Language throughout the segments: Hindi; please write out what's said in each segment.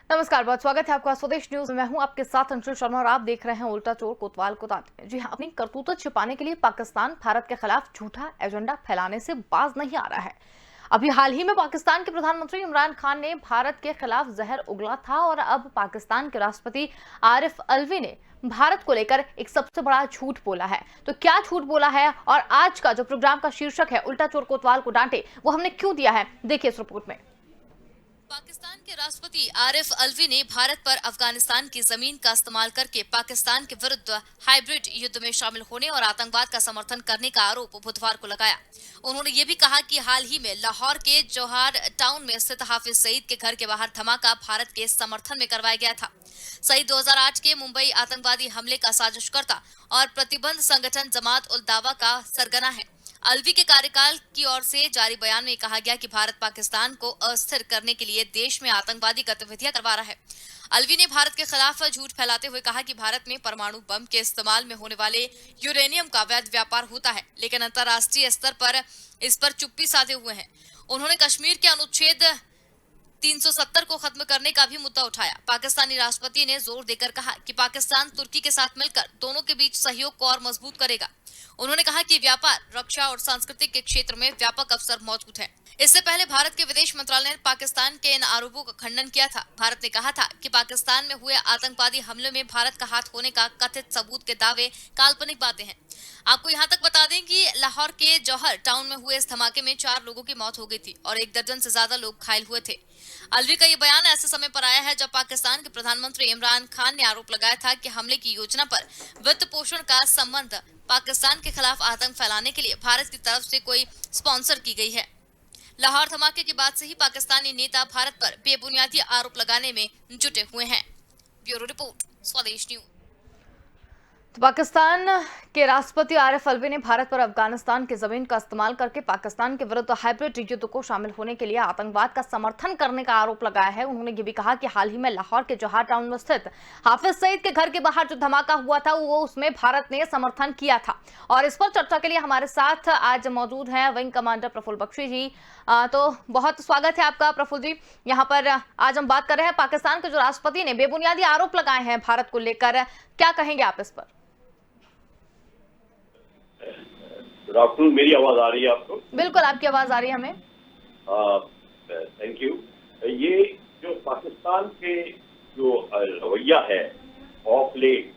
नमस्कार, बहुत स्वागत है आपका स्वदेश न्यूज में। मैं हूं आपके साथ अंशुल शर्मा और आप देख रहे हैं उल्टा चोर कोतवाल को दांत। जी हां, अपनी करतूतें छिपाने के लिए पाकिस्तान भारत के खिलाफ झूठा एजेंडा फैलाने से बाज नहीं आ रहा है। अभी हाल ही में पाकिस्तान के प्रधानमंत्री इमरान खान ने भारत के खिलाफ जहर उगला था और अब पाकिस्तान के राष्ट्रपति आरिफ अलवी ने भारत को लेकर एक सबसे बड़ा झूठ बोला है। तो क्या झूठ बोला है और आज का जो प्रोग्राम का शीर्षक है उल्टा चोर कोतवाल को डांटे, वो हमने क्यों दिया है, देखिए इस रिपोर्ट में। पाकिस्तान के राष्ट्रपति आरिफ अलवी ने भारत पर अफगानिस्तान की जमीन का इस्तेमाल करके पाकिस्तान के विरुद्ध हाइब्रिड युद्ध में शामिल होने और आतंकवाद का समर्थन करने का आरोप बुधवार को लगाया। उन्होंने ये भी कहा कि हाल ही में लाहौर के जौहर टाउन में स्थित हाफिज सईद के घर के बाहर धमाका भारत के समर्थन में करवाया गया था। सईद 2008 के मुंबई आतंकवादी हमले का साजिशकर्ता और प्रतिबंध संगठन जमात उल दावा का सरगना है। अलवी के कार्यकाल की ओर से जारी बयान में कहा गया कि भारत पाकिस्तान को अस्थिर करने के लिए देश में आतंकवादी गतिविधियां करवा रहा है। अलवी ने भारत के खिलाफ झूठ फैलाते हुए कहा कि भारत में परमाणु बम के इस्तेमाल में होने वाले यूरेनियम का अवैध व्यापार होता है, लेकिन अंतर्राष्ट्रीय स्तर पर इस पर चुप्पी साधे हुए हैं। उन्होंने कश्मीर के अनुच्छेद 370 को खत्म करने का भी मुद्दा उठाया। पाकिस्तानी राष्ट्रपति ने जोर देकर कहा कि पाकिस्तान तुर्की के साथ मिलकर दोनों के बीच सहयोग को और मजबूत करेगा। उन्होंने कहा कि व्यापार, रक्षा और सांस्कृतिक के क्षेत्र में व्यापक अवसर मौजूद हैं। इससे पहले भारत के विदेश मंत्रालय ने पाकिस्तान के इन आरोपों का खंडन किया था। भारत ने कहा था कि पाकिस्तान में हुए आतंकवादी हमले में भारत का हाथ होने का कथित सबूत के दावे काल्पनिक बातें हैं। आपको यहाँ तक बता दें कि लाहौर के जौहर टाउन में हुए इस धमाके में 4 लोगों की मौत हो गई थी और 1 दर्जन से ज्यादा लोग घायल हुए थे। अलवी का ये बयान ऐसे समय पर आया है जब पाकिस्तान के प्रधानमंत्री इमरान खान ने आरोप लगाया था कि हमले की योजना पर वित्त पोषण का संबंध पाकिस्तान के खिलाफ आतंक फैलाने के लिए भारत की तरफ से कोई स्पॉन्सर की गई है। लाहौर धमाके के बाद से ही पाकिस्तानी नेता भारत पर बेबुनियादी आरोप लगाने में जुटे हुए हैं। ब्यूरो रिपोर्ट, स्वदेश न्यूज। तो पाकिस्तान के राष्ट्रपति आरिफ अलवी ने भारत पर अफगानिस्तान की जमीन का इस्तेमाल करके पाकिस्तान के विरुद्ध हाइब्रिड युद्ध को शामिल होने के लिए आतंकवाद का समर्थन करने का आरोप लगाया है। उन्होंने ये भी कहा कि हाल ही में लाहौर के जौहर टाउन में स्थित हाफिज सईद के घर के बाहर जो धमाका हुआ था वो उसमें भारत ने समर्थन किया था। और इस पर चर्चा के लिए हमारे साथ आज मौजूद है विंग कमांडर प्रफुल्ल बख्शी जी। तो बहुत स्वागत है आपका प्रफुल्ल जी। यहाँ पर आज हम बात कर रहे हैं पाकिस्तान के जो राष्ट्रपति ने बेबुनियादी आरोप लगाए हैं भारत को लेकर, क्या कहेंगे आप इस पर? गुड आफ्टरनून, मेरी आवाज आ रही है आपको? बिल्कुल, आपकी आवाज आ रही है हमें। Thank you. ये जो पाकिस्तान के जो रवैया है ऑफ लेट,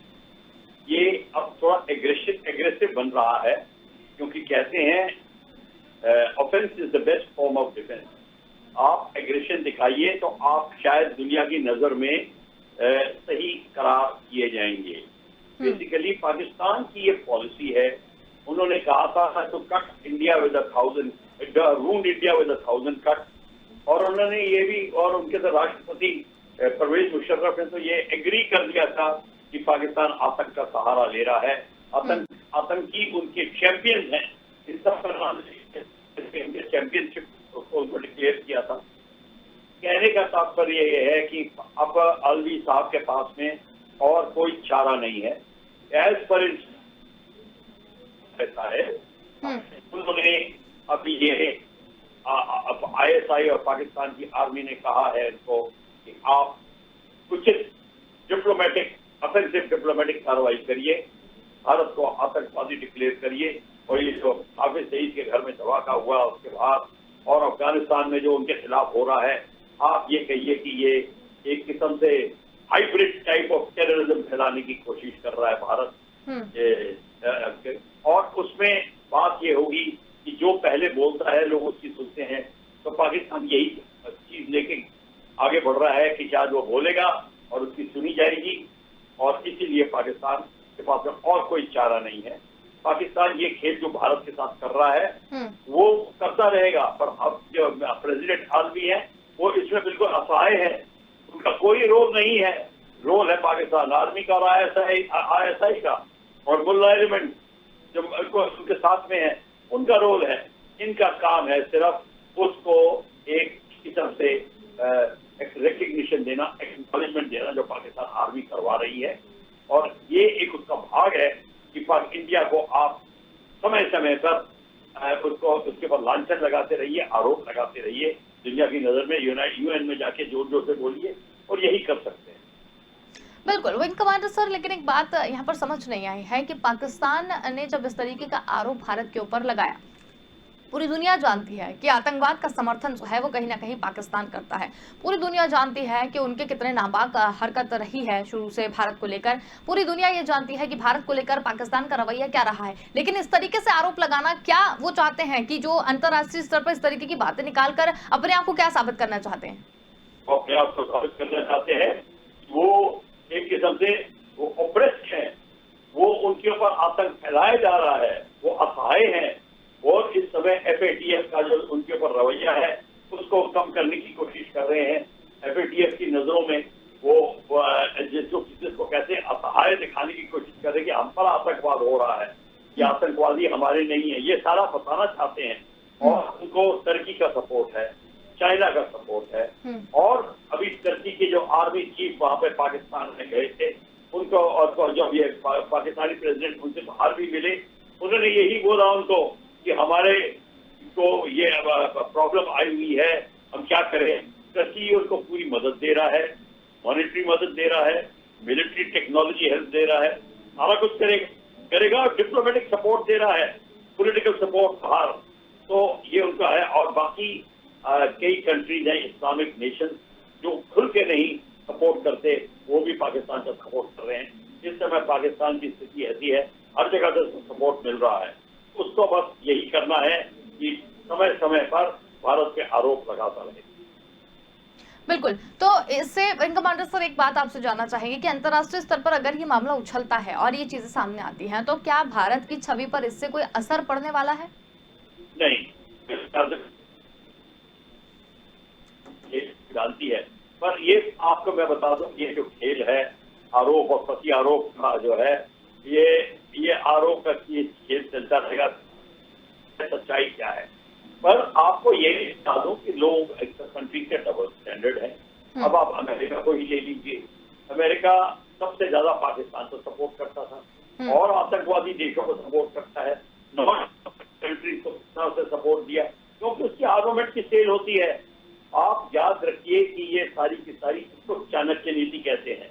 ये अब थोड़ा एग्रेसिव बन रहा है, क्योंकि कहते हैं offence is the best form of defence. आप एग्रेशन दिखाइए तो आप शायद दुनिया की नजर में सही करार किए जाएंगे। बेसिकली पाकिस्तान की ये पॉलिसी है। उन्होंने कहा था to cut India with 1000, wound India with 1000 cut. और उन्होंने ये भी, और उनके तो राष्ट्रपति परवेज मुशर्रफ ने तो ये एग्री कर दिया था कि पाकिस्तान आतंक का सहारा ले रहा है। आतंकी उनके चैंपियन हैं। इस तरह चैंपियनशिप उनको डिक्लेयर किया था। कहने का तात्पर्य ये है कि अब अलवी साहब के पास में और कोई चारा नहीं है। एज पर रहता है, उन्होंने अभी ये ISI और पाकिस्तान की आर्मी ने कहा है इनको कि आप उचित डिप्लोमेटिक, ऑफेंसिव डिप्लोमेटिक कार्रवाई करिए, भारत को आतंकवादी डिक्लेयर करिए। और ये जो हाफिज सईद के घर में धमाका हुआ उसके बाद और अफगानिस्तान में जो उनके खिलाफ हो रहा है, आप ये कहिए कि ये एक किस्म से हाइब्रिड टाइप ऑफ टेररिज्म फैलाने की कोशिश कर रहा है भारत। और उसमें बात ये होगी कि जो पहले बोलता है लोग उसकी सुनते हैं। तो पाकिस्तान यही चीज लेके आगे बढ़ रहा है कि शायद वो बोलेगा और उसकी सुनी जाएगी। और इसीलिए पाकिस्तान के पास में और कोई चारा नहीं है। पाकिस्तान ये खेल जो भारत के साथ कर रहा है वो करता रहेगा। पर अब जो प्रेसिडेंट अलवी है वो इसमें बिल्कुल असहाय है। उनका कोई रोल नहीं है। रोल है पाकिस्तान आर्मी का और ISI का, और मुल्ला एलिमेंट जो उनके साथ में है उनका रोल है। इनका काम है सिर्फ उसको एक किस्म से रिकग्निशन देना, एक्नॉलेजमेंट देना, जो पाकिस्तान आर्मी करवा रही है। और ये एक उसका भाग है कि इंडिया को आप समय समय पर उसको उसके ऊपर लांछन लगाते रहिए, आरोप लगाते रहिए, दुनिया की नजर में यूएन में जाके जोर जोर से बोलिए और यही कर सकते हैं। बिल्कुल विंग कमांडर सर, लेकिन एक बात यहाँ पर समझ नहीं आई है कि पाकिस्तान ने जब इस तरीके का आरोप भारत के ऊपर लगाया, पूरी दुनिया जानती है कि आतंकवाद का समर्थन जो है वो कहीं ना कहीं पाकिस्तान करता है। पूरी दुनिया जानती है कि उनके कितने नापाक हरकत रही है शुरू से भारत को लेकर। पूरी दुनिया ये जानती है कि भारत को लेकर पाकिस्तान का रवैया क्या रहा है। लेकिन इस तरीके से आरोप लगाना, क्या वो चाहते हैं कि जो अंतर्राष्ट्रीय स्तर पर इस तरीके की बातें निकालकर अपने आप को क्या साबित करना चाहते हैं? वो अपने आप को साबित करना चाहते हैं। वो एक किस्म से वो ऑप्रेस्ड है, वो उनके ऊपर आतंक फैलाया जा रहा है, वो असहाय है और इस समय FATF का जो उनके ऊपर रवैया है उसको कम करने की कोशिश कर रहे हैं। FATF की नजरों में वो जिसको कहते हैं असहाय दिखाने की कोशिश कर रहे हैं कि हम पर आतंकवाद हो रहा है, ये आतंकवादी हमारे नहीं है, ये सारा बताना चाहते हैं। और उनको टर्की का सपोर्ट है, चाइना का सपोर्ट है। और अभी टर्की के जो आर्मी चीफ वहां पे पाकिस्तान में गए थे, उनको और जब ये पाकिस्तानी प्रेसिडेंट उनसे बाहर भी मिले, उन्होंने यही बोला उनको कि हमारे को ये प्रॉब्लम आई हुई है, हम क्या करें। टर्की उनको पूरी मदद दे रहा है, मॉनेटरी मदद दे रहा है, मिलिट्री टेक्नोलॉजी हेल्प दे रहा है, सारा कुछ करेगा और डिप्लोमेटिक सपोर्ट दे रहा है, पॉलिटिकल सपोर्ट बाहर। तो ये उनका है। और बाकी कई कंट्रीज हैं, इस्लामिक नेशन, जो खुल के नहीं सपोर्ट करते, वो भी पाकिस्तान का सपोर्ट कर रहे हैं। इस समय पाकिस्तान की स्थिति ऐसी है, हर जगह से सपोर्ट मिल रहा है। उसको बस यही करना है कि समय समय पर भारत पे आरोप लगाता रहे। बिल्कुल। तो इससे विंग कमांडर सर एक बात आपसे जानना चाहेंगे कि अंतर्राष्ट्रीय स्तर पर अगर ये मामला उछलता है और ये चीजें सामने आती हैं, तो क्या भारत की छवि पर इससे कोई असर पड़ने वाला है? नहीं, ये डालती है। पर ये आपको मैं बता दूं, ये जो खेल है आरोप और प्रति आरोप का जो है, ये आरोप का ये खेल चलता रहेगा। सच्चाई क्या है? पर आपको ये बता दूं कि लोग कंट्री के डबल स्टैंडर्ड है। अब आप अमेरिका को ही ले लीजिए, अमेरिका सबसे ज्यादा पाकिस्तान को सपोर्ट करता था और आतंकवादी देशों को सपोर्ट करता है, नॉन कंट्री को से सपोर्ट दिया क्योंकि उसकी आर्मामेंट की सेल होती है। आप याद रखिए कि ये सारी की सारी इसको चाणक्य नीति कहते हैं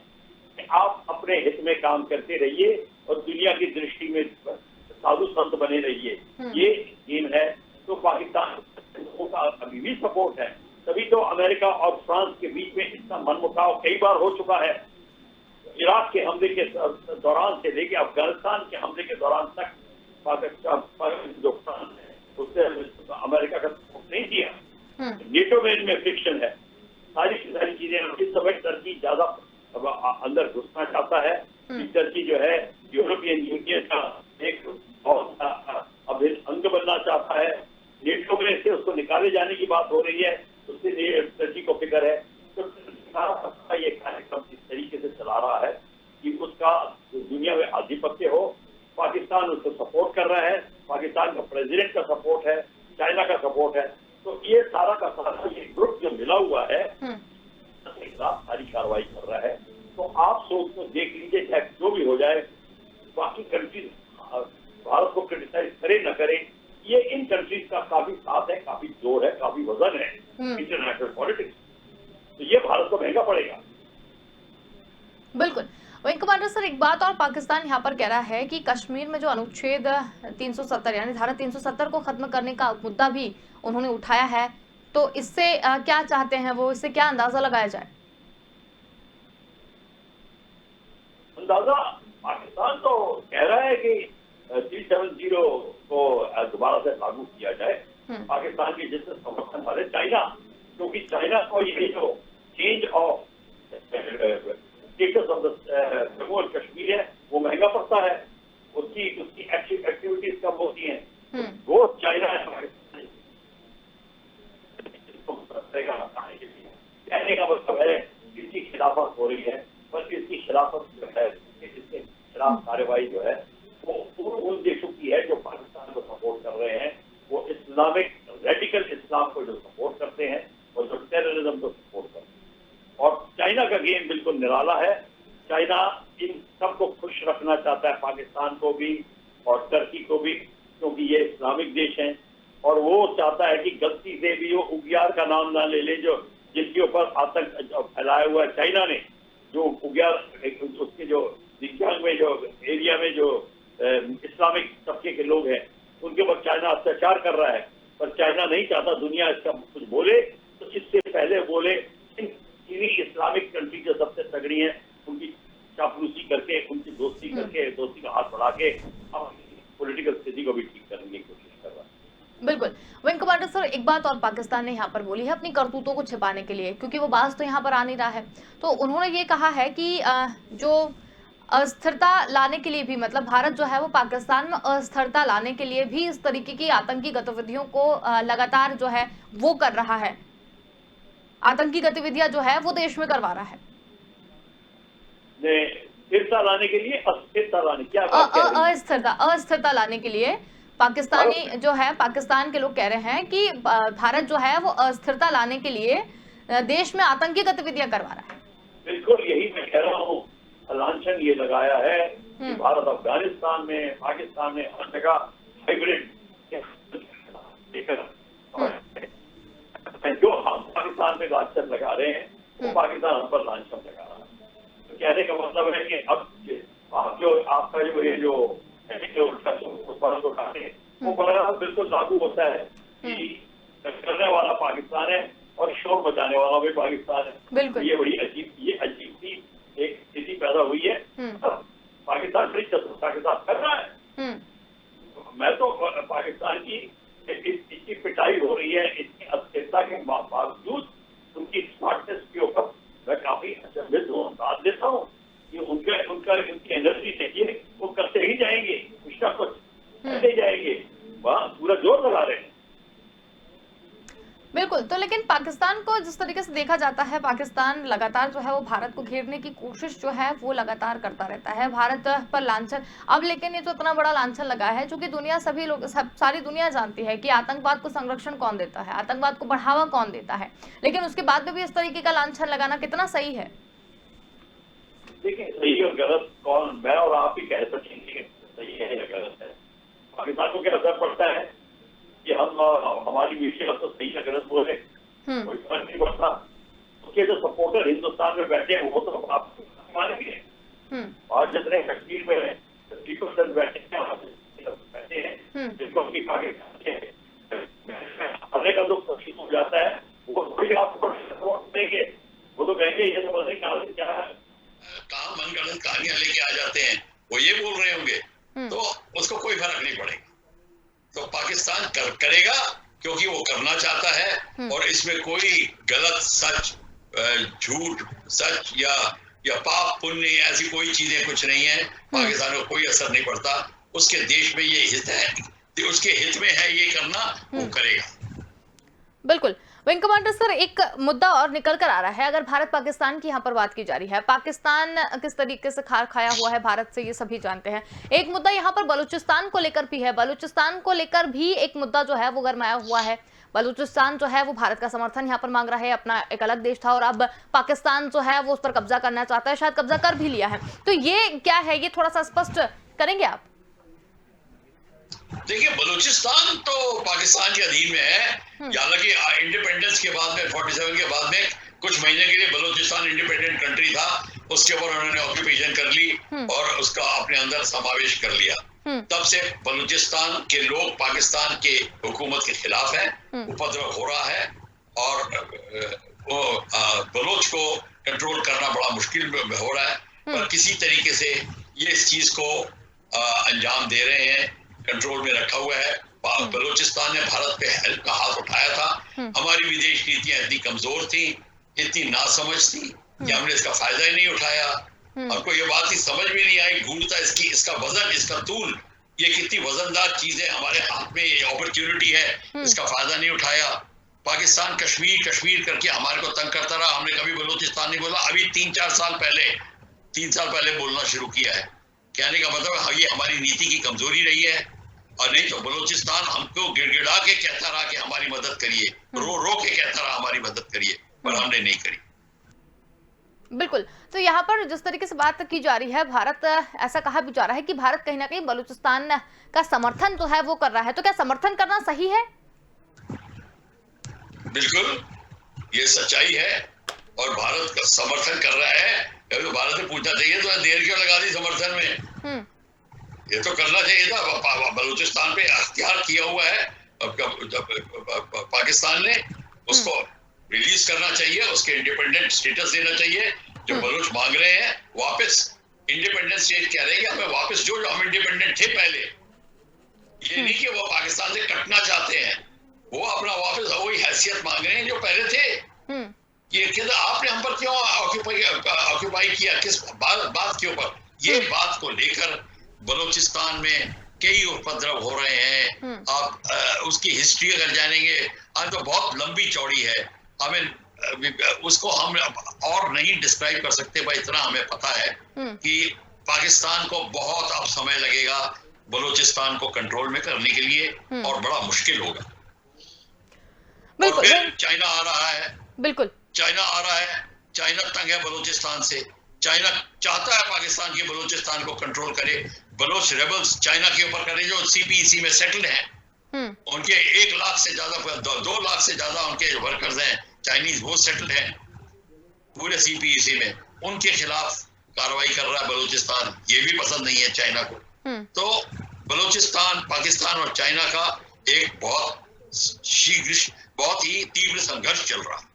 कि आप अपने हित में काम करते रहिए और दुनिया की दृष्टि में साधु संत बने रहिए, ये गेम है। तो पाकिस्तान का अभी भी सपोर्ट है, तभी तो अमेरिका और फ्रांस के बीच में इतना मनमुटाव कई बार हो चुका है। इराक के हमले के दौरान से लेकर अफगानिस्तान के हमले के दौरान तक पाकिस्तान जो फ्रांस है उससे अमेरिका का सपोर्ट नहीं दिया। नेटो में इनमें फ्रिक्शन है, सारी की सारी चीजें। इस समय टर्की ज्यादा अंदर घुसना चाहता है। टर्की जो है यूरोपियन यूनियन का एक बहुत अभिन्न अंग बनना चाहता है। नेटो में से उसको निकाले जाने की बात हो रही है, उससे टर्की को फिक्र है। तो ये कार्यक्रम इस तरीके से चला रहा है कि उसका दुनिया में आधिपत्य हो। पाकिस्तान उसको सपोर्ट कर रहा है, पाकिस्तान का प्रेसिडेंट का सपोर्ट है, चाइना का सपोर्ट है। तो ये सारा का सारा ये ग्रुप जो मिला हुआ है सारी कार्रवाई कर रहा है। तो आप सोच को देख लीजिए, चाहे जो भी हो जाए, बाकी कंट्रीज भारत को क्रिटिसाइज करे न करे, ये इन कंट्रीज का काफी साथ है, काफी जोर है, काफी वजन है इंटरनेशनल पॉलिटिक्स। तो ये भारत को महंगा पड़ेगा। बिल्कुल। विंग कमांडर सर एक बात और पाकिस्तान यहाँ पर कह रहा है कि कश्मीर में जो अनुच्छेद 370 यानी धारा 370 को खत्म करने का मुद्दा भी उन्होंने उठाया है, तो इससे क्या चाहते हैं वो, इससे क्या अंदाजा लगाया जाए? अंदाजा पाकिस्तान तो कह रहा है कि 370 को दोबारा से लागू किया जाए। पाकिस्तान के जिससे समर्थन वाले चाइना, क्योंकि चाइना को ये जो change of status of Jammu और कश्मीर है वो महंगा पड़ता है, उसकी एक्टिविटीज कम होती हैं। वो चाइना है कहने का मतलब है इसकी खिलाफत हो रही है, पर इसकी खिलाफत जो है, इसके खिलाफ कार्रवाई जो है वो उन देशों की है जो पाकिस्तान को सपोर्ट कर रहे हैं, वो इस्लामिक रेडिकल इस्लाम को जो सपोर्ट करते हैं और जो टेररिज्म को सपोर्ट करते हैं। और चाइना का गेम बिल्कुल निराला है। चाइना इन सबको खुश रखना चाहता है, पाकिस्तान को भी और टर्की को भी, क्योंकि ये इस्लामिक देश हैं। और वो चाहता है कि गलती से भी वो उगियार का नाम ना ले जो जिनके ऊपर आतंक फैलाया हुआ है चाइना ने, जो उगियार उसके जो जिंजियांग में जो एरिया में जो इस्लामिक तबके के लोग हैं उनके ऊपर चाइना अत्याचार कर रहा है, पर चाइना नहीं चाहता दुनिया इसका कुछ बोले, तो इससे पहले बोले चीनी इस्लामिक कंट्री जो सबसे तगड़ी है उनकी चापलूसी करके, उनकी दोस्ती करके, दोस्ती का हाथ बढ़ा के पॉलिटिकल स्थिति को भी ठीक करने की कोशिश कर रहा है। बिल्कुल। विंग कमांडर सर, एक बात और पाकिस्तान ने यहाँ पर बोली है अपनी करतूतों को छिपाने के लिए, क्योंकि वो बाज तो यहाँ पर आ नहीं रहा है, तो उन्होंने ये कहा है कि जो अस्थिरता लाने के लिए भी, मतलब भारत जो है वो पाकिस्तान में अस्थिरता लाने के लिए भी इस तरीके की आतंकी गतिविधियों को लगातार जो है वो कर रहा है, आतंकी गतिविधियां जो है वो देश में करवा रहा है। स्थिरता लाने के लिए अस्थिरता लाने, क्या बात कह रही हैं? अस्थिरता लाने के लिए पाकिस्तानी जो है, पाकिस्तान के लोग कह रहे हैं कि भारत जो है वो अस्थिरता लाने के लिए देश में आतंकी गतिविधियां करवा रहा है। बिल्कुल, यही मैं कह रहा हूँ। लांछन ये लगाया है कि भारत अफगानिस्तान में, पाकिस्तान में हर जगह हाइब्रिड जो हम पाकिस्तान में लांछन लगा रहे हैं वो पाकिस्तान हम पर लांछन लगा रहा है। तो कहने का मतलब है कि अब जो आपका जो ये जो वो बड़ा बिल्कुल लागू होता है कि करने वाला पाकिस्तान है और शोर मचाने वाला भी पाकिस्तान है। बिल्कुल, ये बड़ी अजीब सी एक स्थिति पैदा हुई है। पाकिस्तान बड़ी चतुरता के साथ कर रहा है। मैं तो पाकिस्तान की इसकी पिटाई हो रही है, इसकी अस्थिरता के बावजूद उनकी स्मार्टनेस के ऊपर मैं काफी अचंभित हूँ, साथ देता हूँ कि उनकी एनर्जी देखिए, वो करते ही जाएंगे, कुछ ना कुछ करते जाएंगे, वहाँ पूरा जोर लगा रहे हैं। बिल्कुल। तो लेकिन पाकिस्तान को जिस तरीके से देखा जाता है, पाकिस्तान लगातार जो है वो भारत को घेरने की कोशिश जो है वो लगातार करता रहता है, भारत पर लांछन। अब लेकिन ये जो इतना बड़ा लांछन लगा है, जो कि दुनिया सभी लोग सारी दुनिया जानती है कि आतंकवाद को संरक्षण कौन देता है, आतंकवाद को बढ़ावा कौन देता है, लेकिन उसके बाद में भी इस तरीके का लांछन लगाना कितना सही है? देखिए, सही और गलत कौन, मैं और आप ही कह सकेंगे सही है या गलत है। पाकिस्तान को क्या असर पड़ता है कि हम हमारी मीडिया तो सही या गलत बोले, कोई फर्क नहीं पड़ता। उसके जो सपोर्टर हिंदुस्तान में बैठे हैं वो तो आप मानेंगे, और जितने कश्मीर में 50% बैठे हैं जिनको अपनी पाकिस्तान का दुख तकलीफ हो जाता है, वो कोई आपको सपोर्ट देंगे, वो तो कहेंगे ये तो बताइए क्या है, कहाँ मनगढ़ंत कहानियां लेके आ जाते हैं, वो ये बोल रहे होंगे, तो उसको कोई फर्क नहीं पड़ेगा। तो पाकिस्तान करेगा क्योंकि वो करना चाहता है, और इसमें कोई गलत सच, झूठ सच या पाप पुण्य ऐसी कोई चीजें कुछ नहीं है। पाकिस्तान को कोई असर नहीं पड़ता, उसके देश में ये हित है, उसके हित में है ये करना, वो करेगा। बिल्कुल। विंग कमांडर सर, एक मुद्दा और निकल कर आ रहा है, अगर भारत पाकिस्तान की यहाँ पर बात की जा रही है, पाकिस्तान किस तरीके से खार खाया हुआ है भारत से, ये सभी जानते हैं। एक मुद्दा यहाँ पर बलूचिस्तान को लेकर भी है, बलूचिस्तान को लेकर भी एक मुद्दा जो है वो गरमाया हुआ है। बलूचिस्तान जो है वो भारत का समर्थन यहाँ पर मांग रहा है, अपना एक अलग देश था और अब पाकिस्तान जो है वो उस पर कब्जा करना चाहता है, शायद कब्जा कर भी लिया है। तो ये क्या है, ये थोड़ा सा स्पष्ट करेंगे आप? देखिए, बलूचिस्तान तो पाकिस्तान के अधीन में है, हालांकि इंडिपेंडेंस के बाद में 47 के बाद में कुछ महीने के लिए बलूचिस्तान इंडिपेंडेंट कंट्री था, उसके ऊपर उन्होंने ऑक्यूपेशन कर ली और उसका अपने अंदर समावेश कर लिया। तब से बलूचिस्तान के लोग पाकिस्तान के हुकूमत के खिलाफ हैं, उपद्रव हो रहा है और बलोच को कंट्रोल करना बड़ा मुश्किल हो रहा है, पर किसी तरीके से ये इस चीज को अंजाम दे रहे हैं, कंट्रोल में रखा हुआ है। बलूचिस्तान ने भारत पे हेल्प का हाथ उठाया था, हमारी विदेश नीतियां इतनी कमजोर थी, इतनी नासमझ थी कि हमने इसका फायदा ही नहीं उठाया। हमको ये बात ही समझ में नहीं आई, ढूंढता इसका वजन, इसका तूल, ये कितनी वजनदार चीज है हमारे हाथ में, ये अपॉर्चुनिटी है, इसका फायदा नहीं उठाया। पाकिस्तान कश्मीर करके हमारे को तंग करता रहा, हमने कभी बलूचिस्तान नहीं बोला। अभी 3 साल पहले बोलना शुरू किया है। कहने का मतलब ये हमारी नीति की कमजोरी रही है, और नहीं तो बलूचिस्तान हमको गिड़गिड़ा के कहता रहा कि हमारी मदद करिए, रो के कहता रहा हमारी मदद करिए, पर हमने नहीं करी। बिल्कुल। तो यहाँ पर जिस तरीके से बात की जा रही है, भारत ऐसा कहा भी जा रहा है कि भारत कहीं ना कहीं बलूचिस्तान का समर्थन जो है वो कर रहा है, तो क्या समर्थन करना सही है? बिल्कुल ये सच्चाई है और भारत का समर्थन कर रहा है। अगर भारत से पूछना चाहिए तो देर क्यों लगा दी समर्थन में, ये तो करना चाहिए था। बलूचिस्तान पे अख्तियार किया हुआ है पाकिस्तान ने, उसको रिलीज करना चाहिए, उसके इंडिपेंडेंट स्टेटस देना चाहिए। जो बलूच मांग रहे हैं वापस इंडिपेंडेंट स्टेट कह रहे हैं कि हमें वापस जो हम इंडिपेंडेंट थे पहले, ये नहीं कि वो पाकिस्तान से कटना चाहते हैं, वो अपना वापस वही हैसियत मांग रहे हैं जो पहले थे। ये आपने हम पर क्यों ऑक्यूपाई किया, किस बात के ऊपर? ये बात को लेकर बलूचिस्तान में कई उपद्रव हो रहे हैं। आप उसकी हिस्ट्री अगर जानेंगे आज तो बहुत लंबी चौड़ी है, हमें उसको हम और नहीं डिस्क्राइब कर सकते, पर इतना हमें पता है कि पाकिस्तान को बहुत अब समय लगेगा बलूचिस्तान को कंट्रोल में करने के लिए और बड़ा मुश्किल होगा। और फिर चाइना आ रहा है, बिल्कुल चाइना आ रहा है, चाइना तंग है बलूचिस्तान से, चाइना चाहता है पाकिस्तान की बलूचिस्तान को कंट्रोल करे। बलोच रेबल्स चाइना के ऊपर करे जो सीपीईसी में सेटल्ड हैं, उनके 1 लाख से ज्यादा 2 लाख से ज्यादा उनके वर्कर्स हैं चाइनीज, वो सेटल्ड हैं पूरे सीपीईसी में, उनके खिलाफ कार्रवाई कर रहा है बलूचिस्तान। ये भी पसंद नहीं है चाइना को। तो बलूचिस्तान, पाकिस्तान और चाइना का एक बहुत ही तीव्र संघर्ष चल रहा है।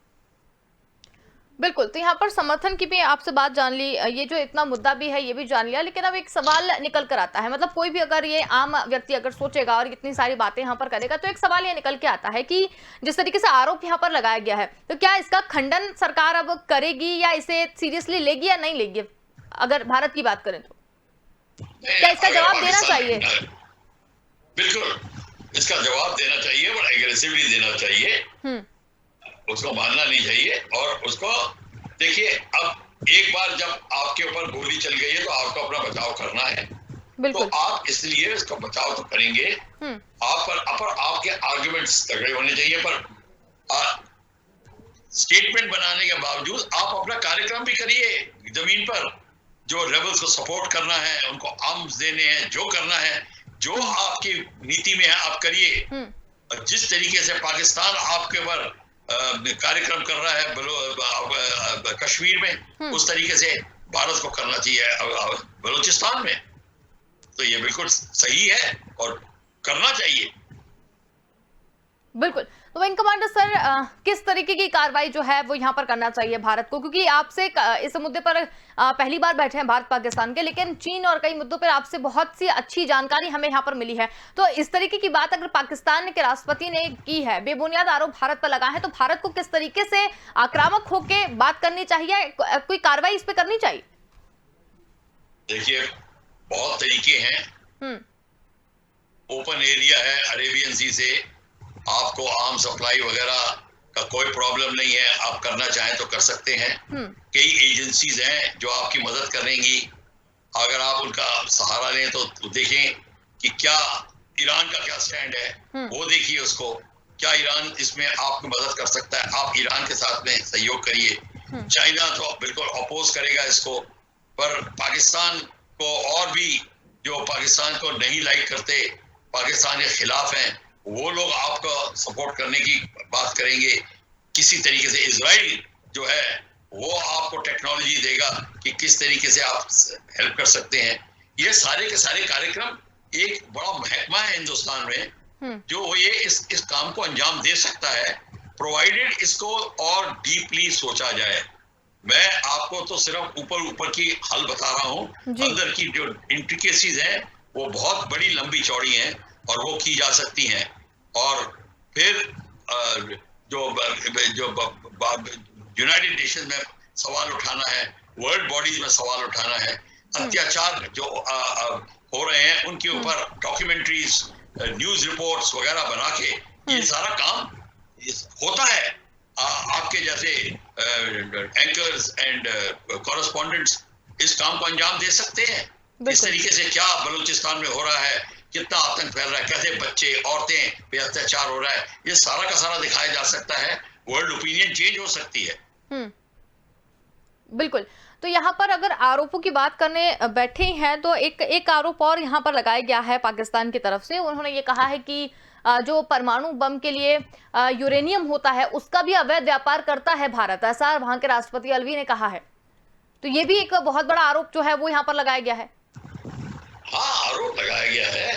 बिल्कुल, तो यहाँ पर समर्थन की भी आपसे बात जान ली, ये जो इतना मुद्दा भी है ये भी जान लिया, लेकिन अब एक सवाल निकल कर आता है, मतलब कोई भी अगर ये आम व्यक्ति अगर सोचेगा और इतनी सारी बातें यहाँ पर करेगा तो एक सवाल ये निकल के आता है कि जिस तरीके से आरोप यहाँ पर लगाया गया है, तो क्या इसका खंडन सरकार अब करेगी या इसे सीरियसली लेगी या नहीं लेगी? अगर भारत की बात करें तो क्या इसका जवाब देना चाहिए? बिल्कुल इसका जवाब देना चाहिए और एग्रेसिवली देना चाहिए, उसको मानना नहीं चाहिए। और उसको देखिए, अब एक बार जब आपके ऊपर गोली चल गई है तो आपको अपना बचाव करना है, तो आप इसलिए उसका बचाव तो करेंगे। आपके आर्गुमेंट्स तगड़े होने चाहिए, पर स्टेटमेंट बनाने के बावजूद आप अपना कार्यक्रम भी करिए जमीन पर। जो रेबल्स को सपोर्ट करना है, उनको आर्म्स देने हैं, जो करना है, जो आपकी नीति में है आप करिए। जिस तरीके से पाकिस्तान आपके ऊपर कार्यक्रम कर रहा है कश्मीर में, उस तरीके से भारत को करना चाहिए बलूचिस्तान में। तो ये बिल्कुल सही है और करना चाहिए। बिल्कुल। तो विंग कमांडर सर, किस तरीके की कार्रवाई जो है वो यहाँ पर करना चाहिए भारत को, क्योंकि आपसे इस मुद्दे पर पहली बार बैठे हैं भारत पाकिस्तान के, लेकिन चीन और कई मुद्दों पर आपसे बहुत सी अच्छी जानकारी हमें यहाँ पर मिली है। तो इस तरीके की बात अगर पाकिस्तान के राष्ट्रपति ने की है, बेबुनियाद आरोप भारत पर लगा है, तो भारत को किस तरीके से आक्रामक होकर बात करनी चाहिए, कोई कार्रवाई इस पर करनी चाहिए? देखिए, बहुत तरीके हैं। ओपन एरिया है अरेबियन सी से, आपको आर्म सप्लाई वगैरह का कोई प्रॉब्लम नहीं है, आप करना चाहें तो कर सकते हैं। कई एजेंसीज हैं जो आपकी मदद करेंगी, अगर आप उनका सहारा लें तो देखें कि क्या ईरान का क्या स्टैंड है, वो देखिए उसको, क्या ईरान इसमें आपकी मदद कर सकता है, आप ईरान के साथ में सहयोग करिए। चाइना तो बिल्कुल अपोज करेगा इसको, पर पाकिस्तान को और भी जो पाकिस्तान को नहीं लाइक करते, पाकिस्तान के खिलाफ हैं, वो लोग आपको सपोर्ट करने की बात करेंगे। किसी तरीके से इजराइल जो है वो आपको टेक्नोलॉजी देगा कि किस तरीके से आप हेल्प कर सकते हैं। ये सारे के सारे कार्यक्रम, एक बड़ा महकमा है हिंदुस्तान में जो ये इस काम को अंजाम दे सकता है, प्रोवाइडेड इसको और डीपली सोचा जाए। मैं आपको तो सिर्फ ऊपर की हल बता रहा हूँ, अंदर की जो इंट्रिकेसीज हैं वो बहुत बड़ी लंबी चौड़ी हैं और वो की जा सकती हैं। और फिर जो यूनाइटेड नेशन में सवाल उठाना है, वर्ल्ड बॉडीज में सवाल उठाना है, अत्याचार जो हो रहे हैं उनके ऊपर डॉक्यूमेंट्रीज, न्यूज रिपोर्ट्स वगैरह बना के ये सारा काम होता है। आपके जैसे एंकर्स एंड कॉरेस्पॉन्डेंट्स इस काम को अंजाम दे सकते हैं। इस तरीके से क्या बलूचिस्तान में हो रहा है, कितना आतंक फैल रहा है, कैसे बच्चे औरतें पे अत्याचार हो रहा है, ये सारा का सारा दिखाया जा सकता है। वर्ल्ड ओपिनियन चेंज हो सकती है। बिल्कुल। तो यहाँ पर अगर आरोपों की बात करने बैठे हैं तो एक आरोप और यहाँ पर लगाया गया है पाकिस्तान की तरफ से। उन्होंने ये कहा है कि जो परमाणु बम के लिए यूरेनियम होता है उसका भी अवैध व्यापार करता है भारत, ऐसा वहां के राष्ट्रपति अलवी ने कहा है। तो ये भी एक बहुत बड़ा आरोप जो है वो यहाँ पर लगाया गया है। हाँ, आरोप लगाया गया है,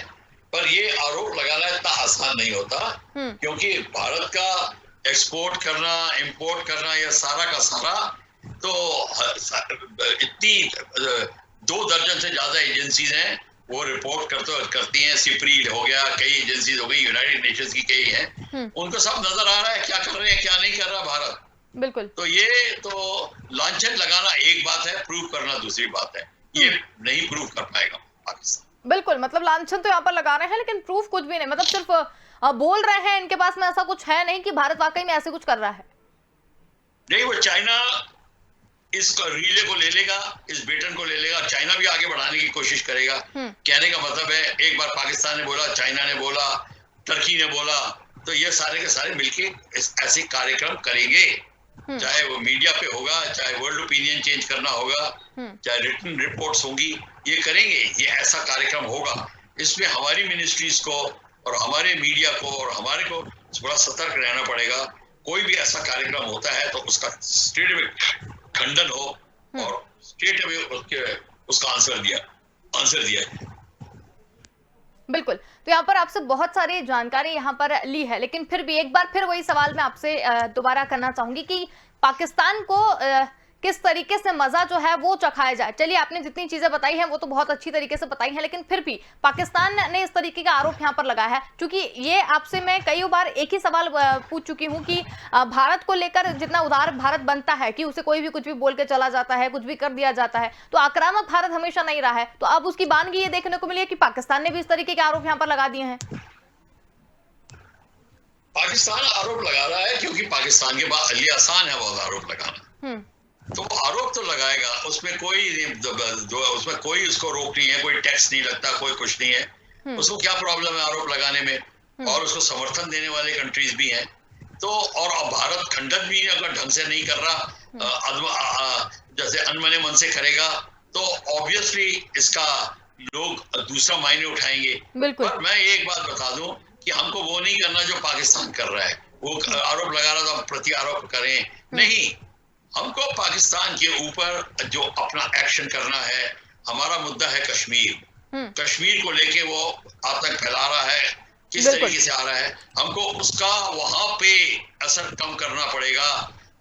पर ये आरोप लगाना इतना आसान नहीं होता, क्योंकि भारत का एक्सपोर्ट करना, इंपोर्ट करना, यह सारा का सारा तो इतनी 2 दर्जन से ज्यादा एजेंसीज हैं, वो रिपोर्ट करती हैं। सिप्री हो गया, कई एजेंसीज हो गई, यूनाइटेड नेशंस की कई हैं, उनको सब नजर आ रहा है क्या कर रहे हैं क्या नहीं कर रहा भारत। बिल्कुल। तो ये तो लांछन लगाना एक बात है, प्रूव करना दूसरी बात है। ये नहीं प्रूव कर पाएगा पाकिस्तान। बिल्कुल, मतलब लांछन तो यहाँ पर लगा रहे हैं लेकिन प्रूफ कुछ भी नहीं, मतलब सिर्फ बोल रहे हैं, इनके पास में ऐसा कुछ है नहीं कि भारत वाकई में ऐसे कुछ कर रहा है। नहीं, वो चाइना इस रिले को ले लेगा, इस बेटन को ले लेगा, चाइना भी आगे बढ़ाने की कोशिश करेगा। कहने का मतलब है, एक बार पाकिस्तान ने बोला, चाइना ने बोला, टर्की ने बोला, तो ये सारे के सारे मिलके ऐसे कार्यक्रम करेंगे, चाहे वो मीडिया पे होगा, चाहे वर्ल्ड ओपिनियन चेंज करना होगा, चाहे रिटन रिपोर्ट्स होंगी, ये करेंगे, ये ऐसा कार्यक्रम होगा। इसमें हमारी मिनिस्ट्रीज को और हमारे मीडिया को और हमारे को बड़ा सतर्क रहना पड़ेगा। कोई भी ऐसा कार्यक्रम होता है तो उसका स्टेट में खंडन हो और स्टेट में उसका आंसर दिया। बिल्कुल, तो यहाँ पर आपसे बहुत सारी जानकारी यहाँ पर ली है, लेकिन फिर भी एक बार फिर वही सवाल मैं आपसे दोबारा करना चाहूंगी कि पाकिस्तान को किस तरीके से मजा जो है वो चखाया जाए। चलिए, आपने जितनी चीजें बताई हैं वो तो बहुत अच्छी तरीके से बताई हैं, लेकिन फिर भी पाकिस्तान ने इस तरीके का आरोप यहाँ पर लगाया है। क्योंकि ये आपसे मैं कई बार एक ही सवाल पूछ चुकी हूँ कि भारत को लेकर जितना उदार भारत बनता है कि उसे कोई भी कुछ भी बोल के चला जाता है, कुछ भी कर दिया जाता है, तो आक्रामक भारत हमेशा नहीं रहा है। तो अब उसकी बानगी ये देखने को मिली है कि पाकिस्तान ने भी इस तरीके के आरोप यहाँ पर लगा दिए हैं। पाकिस्तान आरोप लगा रहा है क्योंकि पाकिस्तान के पास लिए आसान है बहुत आरोप लगाना, तो आरोप तो लगाएगा, उसमें कोई उसको रोक नहीं है, कोई टैक्स नहीं लगता, कोई कुछ नहीं है। उसको क्या प्रॉब्लम है आरोप लगाने में, और उसको समर्थन देने वाले कंट्रीज भी हैं। तो और अब भारत खंडन भी अगर ढंग से नहीं कर रहा, जैसे अनमने मन से करेगा, तो ऑब्वियसली इसका लोग दूसरा मायने उठाएंगे। पर मैं एक बात बता दूं कि हमको वो नहीं करना जो पाकिस्तान कर रहा है, वो आरोप लगा रहा था प्रति आरोप करें, नहीं, हमको पाकिस्तान के ऊपर जो अपना एक्शन करना है। हमारा मुद्दा है कश्मीर को लेके वो आतंक फैला रहा है, किस तरीके से आ रहा है, हमको उसका वहां पे असर कम करना पड़ेगा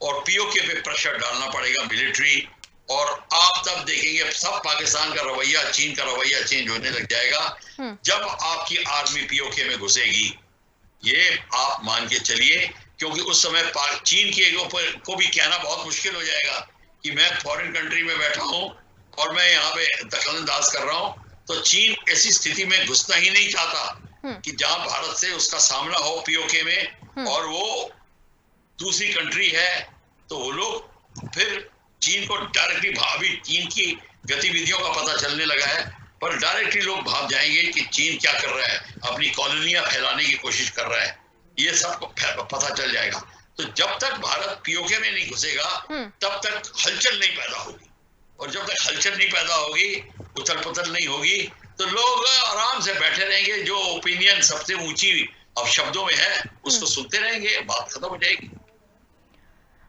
और पीओके पे प्रेशर डालना पड़ेगा मिलिट्री। और आप तब देखेंगे सब पाकिस्तान का रवैया, चीन का रवैया चेंज होने लग जाएगा जब आपकी आर्मी पीओके में घुसेगी। ये आप मान के चलिए, क्योंकि उस समय चीन के ऊपर को भी कहना बहुत मुश्किल हो जाएगा कि मैं फॉरेन कंट्री में बैठा हूं और मैं यहाँ पे दखलंदाज कर रहा हूं। तो चीन ऐसी स्थिति में घुसना ही नहीं चाहता कि जहां भारत से उसका सामना हो पीओके में, और वो दूसरी कंट्री है, तो वो लोग फिर चीन को डायरेक्टली अभी चीन की गतिविधियों का पता चलने लगा है, पर डायरेक्टली लोग भाग जाएंगे कि चीन क्या कर रहा है, अपनी कॉलोनियां फैलाने की कोशिश कर रहा है, ये सबको पता चल जाएगा। तो जब तक भारत पीओके में नहीं घुसेगा तब तक हलचल नहीं पैदा होगी, और जब तक हलचल नहीं पैदा होगी, उथल पुथल नहीं होगी, तो लोग आराम से बैठे रहेंगे, जो ओपिनियन सबसे ऊंची अब शब्दों में है उसको सुनते रहेंगे, बात खत्म हो जाएगी।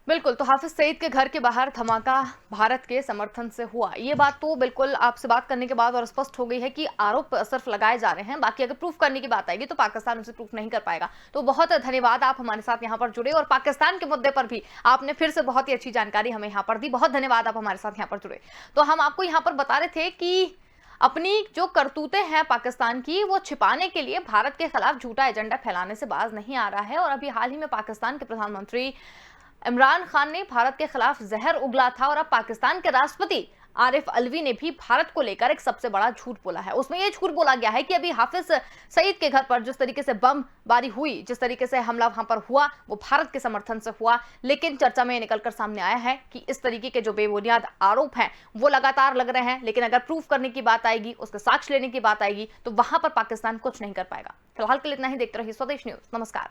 बिल्कुल, तो हाफिज सईद के घर के बाहर धमाका भारत के समर्थन से हुआ, ये बात तो बिल्कुल आपसे बात करने के बाद और स्पष्ट हो गई है कि आरोप सिर्फ लगाए जा रहे हैं। बाकी अगर प्रूफ करने की बात आएगी तो पाकिस्तान उसे प्रूफ नहीं कर पाएगा। तो बहुत धन्यवाद, आप हमारे साथ यहाँ पर जुड़े और पाकिस्तान के मुद्दे पर भी आपने फिर से बहुत ही अच्छी जानकारी हमें यहाँ पर दी। बहुत धन्यवाद, आप हमारे साथ यहाँ पर जुड़े। तो हम आपको यहाँ पर बता रहे थे कि अपनी जो करतूतें हैं पाकिस्तान की, वो छिपाने के लिए भारत के खिलाफ झूठा एजेंडा फैलाने से बाज नहीं आ रहा है। और अभी हाल ही में पाकिस्तान के प्रधानमंत्री इमरान खान ने भारत के खिलाफ जहर उगला था, और अब पाकिस्तान के राष्ट्रपति आरिफ अलवी ने भी भारत को लेकर एक सबसे बड़ा झूठ बोला है। उसमें यह झूठ बोला गया है कि अभी हाफिज सईद के घर पर जिस तरीके से बमबारी हुई, जिस तरीके से हमला वहां पर हुआ, वो भारत के समर्थन से हुआ। लेकिन चर्चा में निकलकर सामने आया है कि इस तरीके के जो बेबुनियाद आरोप हैं वो लगातार लग रहे हैं, लेकिन अगर प्रूफ करने की बात आएगी, उसके साक्ष्य लेने की बात आएगी, तो वहां पर पाकिस्तान कुछ नहीं कर पाएगा। फिलहाल के लिए इतना ही। देखते रहिए स्वदेश न्यूज। नमस्कार।